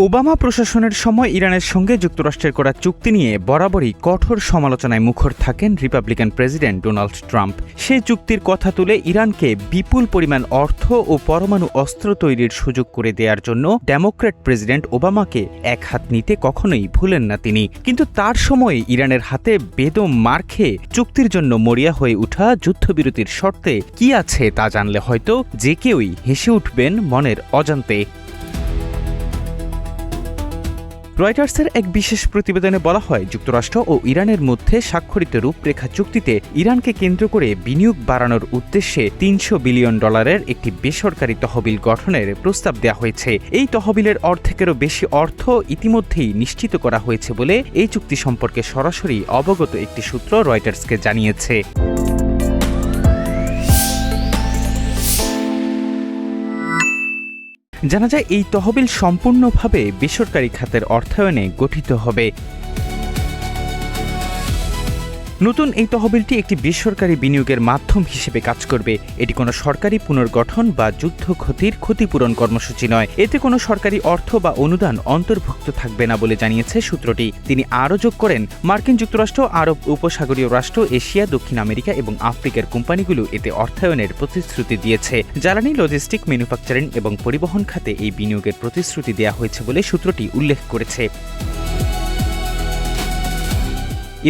Obama প্রশাসনের সময় ইরানের সঙ্গে যুক্তরাষ্ট্রের করা চুক্তি নিয়ে বরাবরই কঠোর সমালোচনায় মুখর থাকেন রিপাবলিকান প্রেসিডেন্ট ডোনাল্ড ট্রাম্প। সেই চুক্তির কথা তুলে ইরানকে বিপুল পরিমাণ অর্থ ও পরমাণু অস্ত্র তৈরির সুযোগ করে দেওয়ার জন্য ডেমোক্র্যাট প্রেসিডেন্ট ওবামাকে এক হাত নিতে কখনোই ভুলেন না তিনি। কিন্তু তার সময়ে ইরানের হাতে বেদম মার খেয়ে চুক্তির জন্য মরিয়া হয়ে ওঠা যুদ্ধবিরতির শর্তে কি আছে তা জানলে হয়তো যে কেউই হেসে উঠবেন মনের অজান্তে। রয়টার্সের এক বিশেষ প্রতিবেদনে বলা হয়, যুক্তরাষ্ট্র ও ইরানের মধ্যে স্বাক্ষরিত রূপরেখা চুক্তিতে ইরানকে কেন্দ্র করে বিনিয়োগ বাড়ানোর উদ্দেশ্যে $300 বিলিয়ন একটি বেসরকারি তহবিল গঠনের প্রস্তাব দেওয়া হয়েছে। এই তহবিলের অর্ধেকেরও বেশি অর্থ ইতিমধ্যেই নিশ্চিত করা হয়েছে বলে এই চুক্তি সম্পর্কে সরাসরি অবগত একটি সূত্র রয়টার্সকে জানিয়েছে। জানা যায়, এই তহবিল সম্পূর্ণভাবে বেসরকারি খাতের অর্থায়নে গঠিত হবে। নতুন এই তহবিলটি একটি বেসরকারি বিনিয়োগের মাধ্যম হিসেবে কাজ করবে। এটি কোনো সরকারি পুনর্গঠন বা যুদ্ধ ক্ষতির ক্ষতিপূরণ কর্মসূচি নয়। এতে কোনো সরকারি অর্থ বা অনুদান অন্তর্ভুক্ত থাকবে না বলে জানিয়েছে সূত্রটি। তিনি আরও যোগ করেন, মার্কিন যুক্তরাষ্ট্র, আরব উপসাগরীয় রাষ্ট্র, এশিয়া, দক্ষিণ আমেরিকা এবং আফ্রিকার কোম্পানিগুলো এতে অর্থায়নের প্রতিশ্রুতি দিয়েছে। জ্বালানি, লজিস্টিক, ম্যানুফ্যাকচারিং এবং পরিবহন খাতে এই বিনিয়োগের প্রতিশ্রুতি দেওয়া হয়েছে বলে সূত্রটি উল্লেখ করেছে।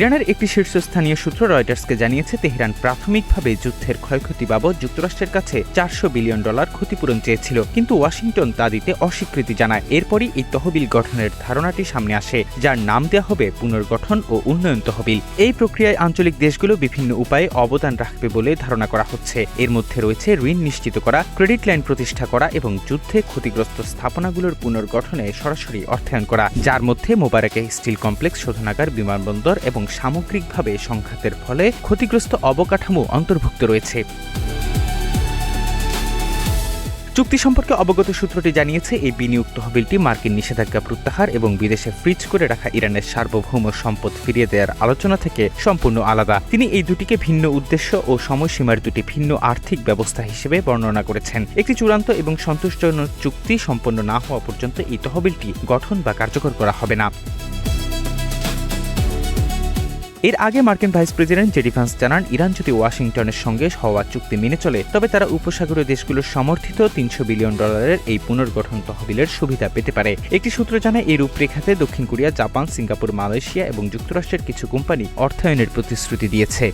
ইরানের একটি শীর্ষস্থানীয় সূত্র রয়টার্সকে জানিয়েছে, তেহরান প্রাথমিকভাবে যুদ্ধের ক্ষয়ক্ষতি বাবদ যুক্তরাষ্ট্রের কাছে $400 বিলিয়ন ক্ষতিপূরণ চেয়েছিল, কিন্তু ওয়াশিংটন তা দিতে অস্বীকৃতি জানায়। এরপরই এই তহবিল গঠনের ধারণাটি সামনে আসে, যার নাম দেওয়া হবে পুনর্গঠন ও উন্নয়ন তহবিল। এই প্রক্রিয়ায় আঞ্চলিক দেশগুলো বিভিন্ন উপায়ে অবদান রাখবে বলে ধারণা করা হচ্ছে। এর মধ্যে রয়েছে ঋণ নিশ্চিত করা, ক্রেডিট লাইন প্রতিষ্ঠা করা এবং যুদ্ধে ক্ষতিগ্রস্ত স্থাপনাগুলোর পুনর্গঠনে সরাসরি অর্থায়ন করা, যার মধ্যে মোবারকে স্টিল কমপ্লেক্স, শোধনাগার, বিমানবন্দর এবং সামগ্রিকভাবে সংঘাতের ফলে ক্ষতিগ্রস্ত অবকাঠামো অন্তর্ভুক্ত রয়েছে। চুক্তি সম্পর্কে অবগত সূত্রটি জানিয়েছে, এই বিনিয়োগ তহবিলটি মার্কিন নিষেধাজ্ঞা প্রত্যাহার এবং বিদেশে ফ্রিজ করে রাখা ইরানের সার্বভৌম সম্পদ ফিরিয়ে দেওয়ার আলোচনা থেকে সম্পূর্ণ আলাদা। তিনি এই দুটিকে ভিন্ন উদ্দেশ্য ও সময়সীমার দুটি ভিন্ন আর্থিক ব্যবস্থা হিসেবে বর্ণনা করেছেন। একটি চূড়ান্ত এবং সন্তুষ্টজনক চুক্তি সম্পন্ন না হওয়া পর্যন্ত এই তহবিলটি গঠন বা কার্যকর করা হবে না। এর আগে মার্কিন ভাইস প্রেসিডেন্ট জেডি ভান্স জানান, ইরান যদি ওয়াশিংটনের সঙ্গে হওয়া চুক্তি মেনে চলে, তবে তারা উপসাগরীয় দেশগুলোর সমর্থিত $300 বিলিয়ন এই পুনর্গঠন তহবিলের সুবিধা পেতে পারে। একটি সূত্র জানায়, এই রূপরেখাতে দক্ষিণ কোরিয়া, জাপান, সিঙ্গাপুর, মালয়েশিয়া এবং যুক্তরাষ্ট্রের কিছু কোম্পানি অর্থায়নের প্রতিশ্রুতি দিয়েছে।